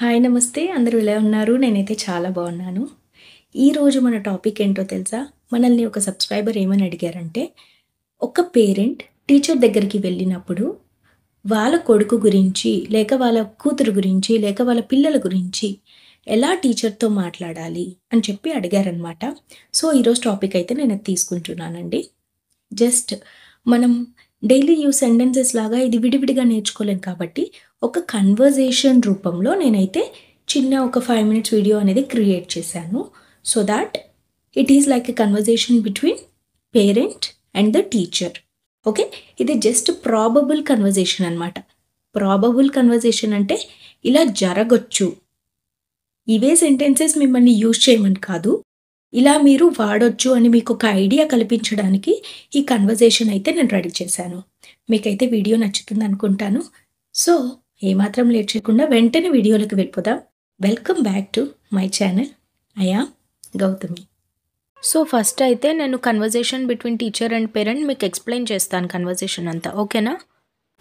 Hi నమస్తే అందరూ ఎలా ఉన్నారు? నేనైతే చాలా బాగున్నాను. ఈరోజు మన టాపిక్ ఏంటో తెలుసా? మనల్ని ఒక సబ్స్క్రైబర్ ఏమని అడిగారంటే, ఒక పేరెంట్ టీచర్ దగ్గరికి వెళ్ళినప్పుడు వాళ్ళ కొడుకు గురించి, లేక వాళ్ళ కూతురు గురించి, లేక వాళ్ళ పిల్లల గురించి ఎలా టీచర్‌తో మాట్లాడాలి అని చెప్పి అడిగారనమాట. సో, ఈరోజు టాపిక్ అయితే నేను అది తీసుకుంటున్నానండి. జస్ట్ మనం డైలీ యూజ్ సెంటెన్సెస్ లాగా ఇది విడివిడిగా నేర్చుకోలేం కాబట్టి, ఒక కన్వర్జేషన్ రూపంలో నేనైతే చిన్న ఒక 5 మినిట్స్ వీడియో అనేది క్రియేట్ చేశాను. So thought it is like a conversation between parent and the teacher. Okay. ఇది జస్ట్ ప్రాబబుల్ కన్వర్జేషన్ అనమాట. ప్రాబబుల్ కన్వర్జేషన్ అంటే ఇలా జరగొచ్చు. ఇవే సెంటెన్సెస్ మిమ్మల్ని యూజ్ చేయమని కాదు. ఇలా మీరు వాడొచ్చు అని మీకు ఒక ఐడియా కల్పించడానికి ఈ కన్వర్జేషన్ అయితే నేను రెడీ చేశాను. మీకైతే వీడియో నచ్చుతుంది అనుకుంటాను. సో, ఏమాత్రం లేట్ చేయకుండా వెంటనే వీడియోలోకి వెళ్ళిపోదాం. Welcome back to my channel. I am Gautami. So, first అయితే నేను conversation between teacher and parent మీకు ఎక్స్‌ప్లెయిన్ చేస్తాను కన్వర్జేషన్ అంతా. ఓకేనా?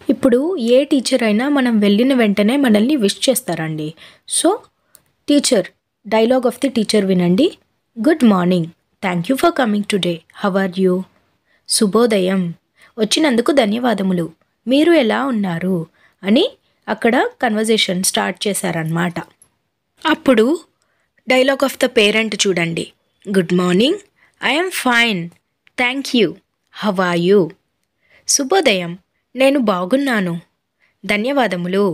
ఇప్పుడు ఏ టీచర్ అయినా మనం వెళ్ళిన వెంటనే మనల్ని విష్ చేస్తారండి. So, teacher dialogue of the teacher వినండి. Good morning. Thank you for coming today. How are you? శుభోదయం. వచ్చినందుకు ధన్యవాదములు. మీరు ఎలా ఉన్నారు? అని అక్కడ కన్వర్జేషన్ స్టార్ట్ చేశారనమాట. అప్పుడు డైలాగ్ ఆఫ్ ద పేరెంట్ చూడండి. Good morning. I am fine. Thank you. How are you? శుభోదయం. నేను బాగున్నాను. ధన్యవాదములు.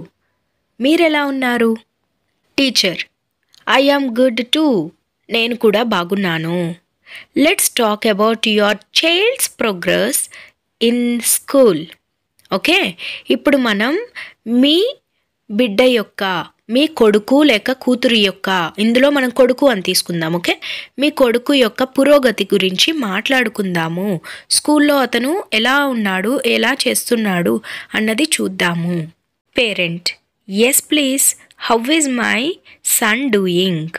మీరెలా ఉన్నారు? Teacher I am good too. నేను కూడా బాగున్నాను. Let's talk about your child's progress in school. Okay. ఇప్పుడు మనం మీ బిడ్డ యొక్క, మీ కొడుకు లేక కూతురు యొక్క, ఇందులో మనం కొడుకు అని తీసుకుందాం. ఓకే. మీ కొడుకు యొక్క పురోగతి గురించి మాట్లాడుకుందాము. స్కూల్లో అతను ఎలా ఉన్నాడు, ఎలా చేస్తున్నాడు అన్నది చూద్దాము. Parent yes please. How is my son doing?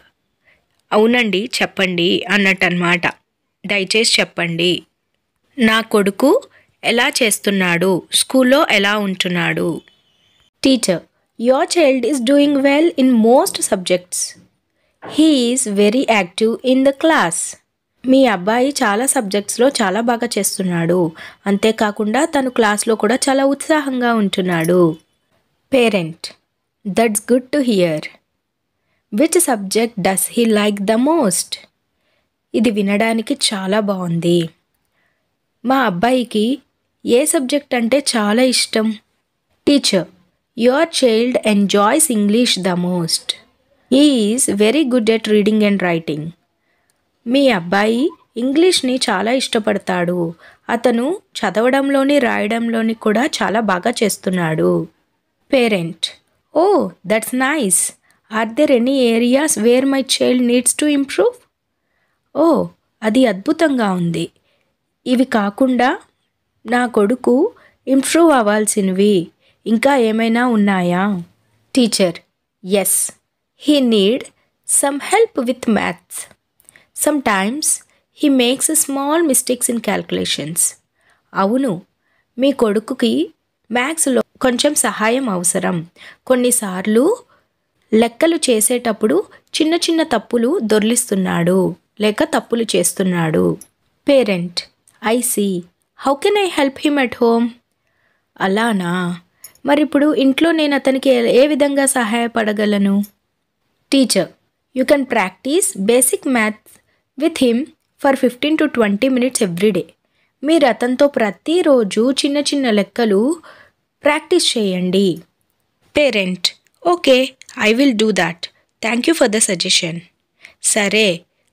అవునండి చెప్పండి అన్నట్టన్నమాట. దయచేసి చెప్పండి. నా కొడుకు ఎలా చేస్తున్నాడు, స్కూల్లో ఎలా ఉంటున్నాడు? Teacher your child is doing well in most subjects. He is very active in the class. మీ అబ్బాయి చాలా సబ్జెక్ట్స్లో చాలా బాగా చేస్తున్నాడు. అంతేకాకుండా తను క్లాస్లో కూడా చాలా ఉత్సాహంగా ఉంటున్నాడు. Parent that's good to hear. Which subject does he like the most? ఇది వినడానికి చాలా బాగుంది. మా అబ్బాయికి ఏ సబ్జెక్ట్ అంటే చాలా ఇష్టం? Teacher your child enjoys English the most. He is very good at reading and writing. మీ అబ్బాయి ఇంగ్లీష్ని చాలా ఇష్టపడతాడు. అతను చదవడంలోని రాయడంలోని కూడా చాలా బాగా చేస్తున్నాడు. Parent oh that's nice. Are there any areas where my child needs to improve? ఓ అది అద్భుతంగా ఉంది. ఇవి కాకుండా నా కొడుకు ఇంప్రూవ్ అవ్వాల్సినవి ఇంకా ఏమైనా ఉన్నాయా? Teacher yes. He need some help with maths. Sometimes he makes small mistakes in calculations. అవును, మీ కొడుకుకి మ్యాథ్స్లో కొంచెం సహాయం అవసరం. కొన్నిసార్లు లెక్కలు చేసేటప్పుడు చిన్న చిన్న తప్పులు దొర్లిస్తున్నాడు లేక తప్పులు చేస్తున్నాడు. Parent I see. How can I help him at home? అలానా, మరిప్పుడు ఇంట్లో నేను అతనికి ఏ విధంగా సహాయపడగలను? Teacher you can practice basic maths with him for 15 to 20 minutes every day. మీరు అతనితో ప్రతిరోజు చిన్న చిన్న లెక్కలు ప్రాక్టీస్ చేయండి. Parent okay, I will do that. Thank you for the suggestion. సరే,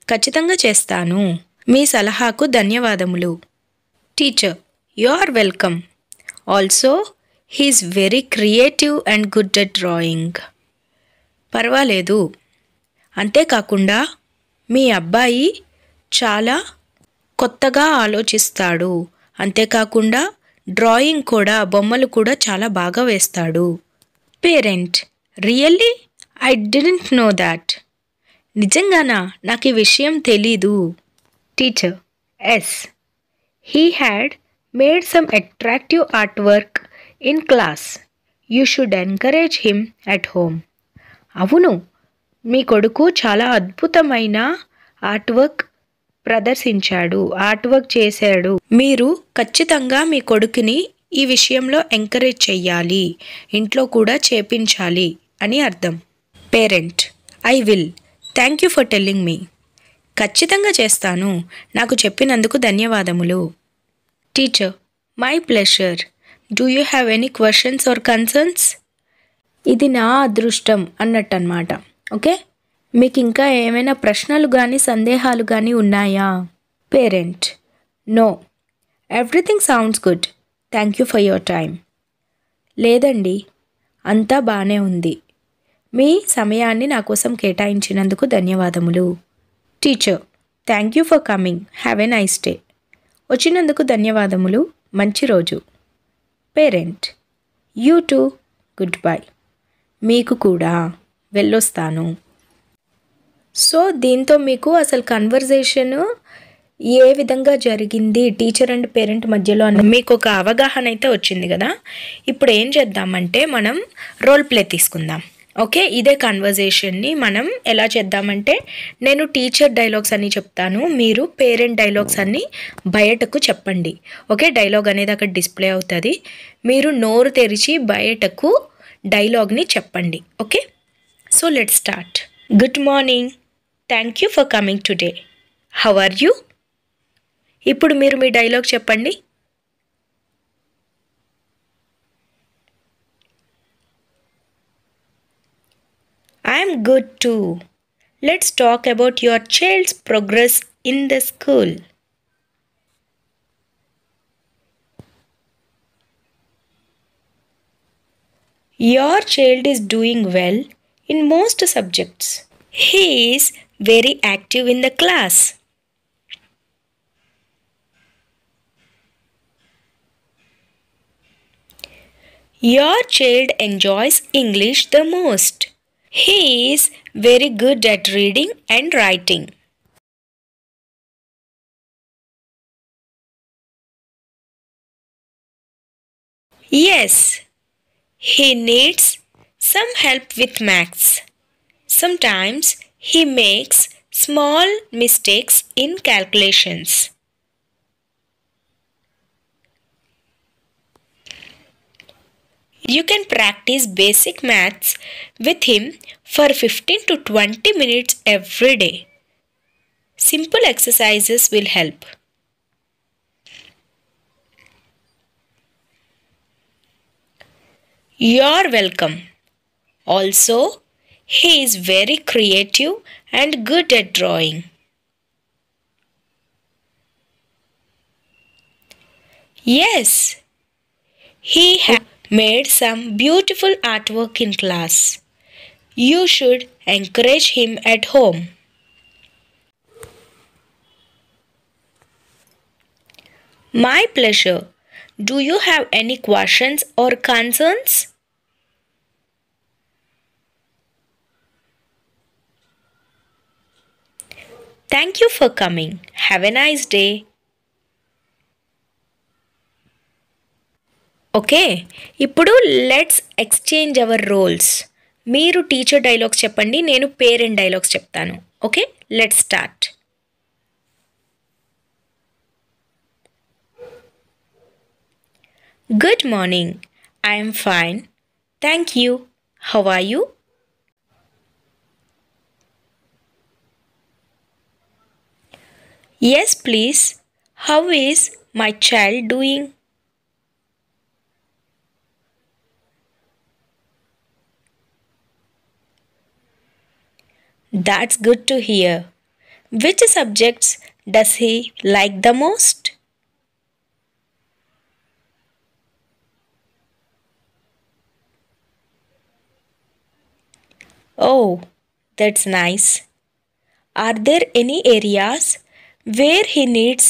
ఖచ్చితంగా చేస్తాను. మీ సలహాకు ధన్యవాదములు. Teacher you are welcome. Also he's very creative and good at drawing. పర్వాలేదు. అంతేకాకుండా మీ అబ్బాయి చాలా కొత్తగా ఆలోచిస్తాడు. అంతేకాకుండా డ్రాయింగ్ కూడా, బొమ్మలు కూడా చాలా బాగా వేస్తాడు. Parent really? I didn't know that. నిజంగానా? నాకు ఈ విషయం తెలీదు. Teacher yes. He had made some attractive art work in class. You should encourage him at home. అవును, మీ కొడుకు చాలా అద్భుతమైన ఆర్ట్‌వర్క్ ఆర్ట్‌వర్క్ చేశాడు. మీరు ఖచ్చితంగా మీ కొడుకుని ఈ విషయంలో ఎంకరేజ్ చెయ్యాలి. ఇంట్లో కూడా చేపించాలి అని అర్థం. Parent: I will. Thank you for telling me. ఖచ్చితంగా చేస్తాను. నాకు చెప్పినందుకు ధన్యవాదములు. Teacher: my pleasure. Do you have any questions or concerns? ఇది నా అదృష్టం అన్నట్టన్నమాట. ఓకే, మీకు ఇంకా ఏమైనా ప్రశ్నలు కానీ సందేహాలు కానీ ఉన్నాయా? Parent: no, everything sounds good. Thank you for your time. లేదండి, అంతా బాగానే ఉంది. మీ సమయాన్ని నా కోసం కేటాయించినందుకు ధన్యవాదములు. Teacher: thank you for coming. Have a nice day. వచ్చినందుకు ధన్యవాదములు. మంచి రోజు. Parent: you two. Good bye. మీకు కూడా. వెళ్ళొస్తాను. సో దీంతో మీకు అసలు కన్వర్జేషన్ ఏ విధంగా జరిగింది టీచర్ అండ్ పేరెంట్ మధ్యలో అన్న మీకు ఒక అవగాహన అయితే వచ్చింది కదా. ఇప్పుడు ఏం చేద్దామంటే మనం రోల్ ప్లే తీసుకుందాం. ఓకే, ఇదే కన్వర్జేషన్ని మనం ఎలా చేద్దామంటే నేను టీచర్ డైలాగ్స్ అన్నీ చెప్తాను, మీరు పేరెంట్ డైలాగ్స్ అన్నీ బయటకు చెప్పండి. ఓకే, డైలాగ్ అనేది అక్కడ డిస్ప్లే అవుతుంది. మీరు నోరు తెరిచి బయటకు డైలాగ్ని చెప్పండి. Okay, so let's start. Good morning. Thank you for coming today. How are you? ఇప్పుడు మీరు మీ డైలాగ్ చెప్పండి. I'm good too. Let's talk about your child's progress in the school. Your child is doing well in most subjects. He is very active in the class. Your child enjoys English the most. He is very good at reading and writing. Yes, he needs some help with maths. Sometimes he makes small mistakes in calculations. You can practice basic maths with him for 15 to 20 minutes every day. Simple exercises will help. You're welcome. Also, he is very creative and good at drawing. Yes, he has made some beautiful artwork in class. You should encourage him at home. My pleasure. Do you have any questions or concerns? Thank you for coming. Have a nice day. Okay, ఇప్పుడు let's exchange our roles. మీరు teacher dialogues చెప్పండి, నేను parent dialogues చెప్తాను. Okay, let's start. Good morning. I'm fine. Thank you. How are you? Yes please. How is my child doing? That's good to hear. Which subjects does he like the most? Oh, that's nice. Are there any areas where he needs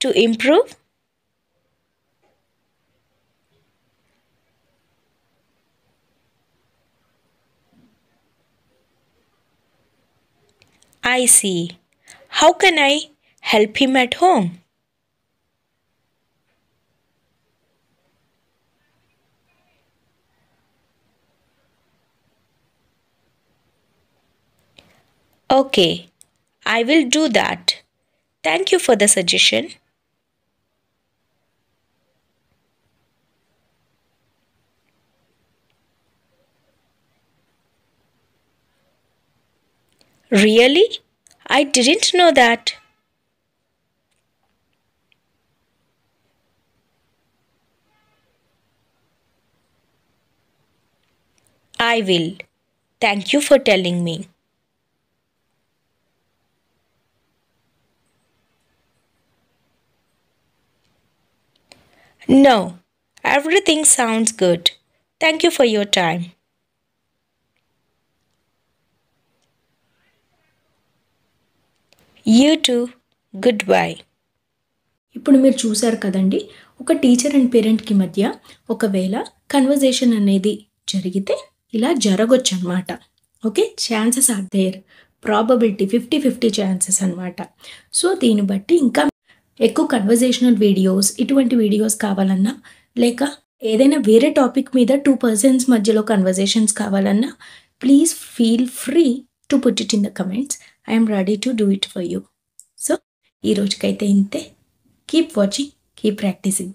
to improve? I see. How can I help him at home? Okay, I will do that. Thank you for the suggestion. Really? I didn't know that. I will. Thank you for telling me. No, everything sounds good. Thank you for your time. You too. Goodbye. ఇప్పుడు మీరు చూసారు కదండి, ఒక teacher and పేరెంట్కి మధ్య ఒకవేళ conversation అనేది జరిగితే ఇలా జరగొచ్చు అనమాట. Okay, chances are there, probability 50-50 chances అనమాట. సో దీన్ని బట్టి ఇంకా ఎక్కువ కన్వర్జేషనల్ వీడియోస్, ఇటువంటి వీడియోస్ కావాలన్నా, లేక ఏదైనా వేరే టాపిక్ మీద 2 పర్సన్స్ మధ్యలో కన్వర్జేషన్స్ కావాలన్నా, please feel free to put it in the comments. I'm ready to do it for you. So ఈ రోజుకైతే ఇంతే. Keep watching, keep practicing.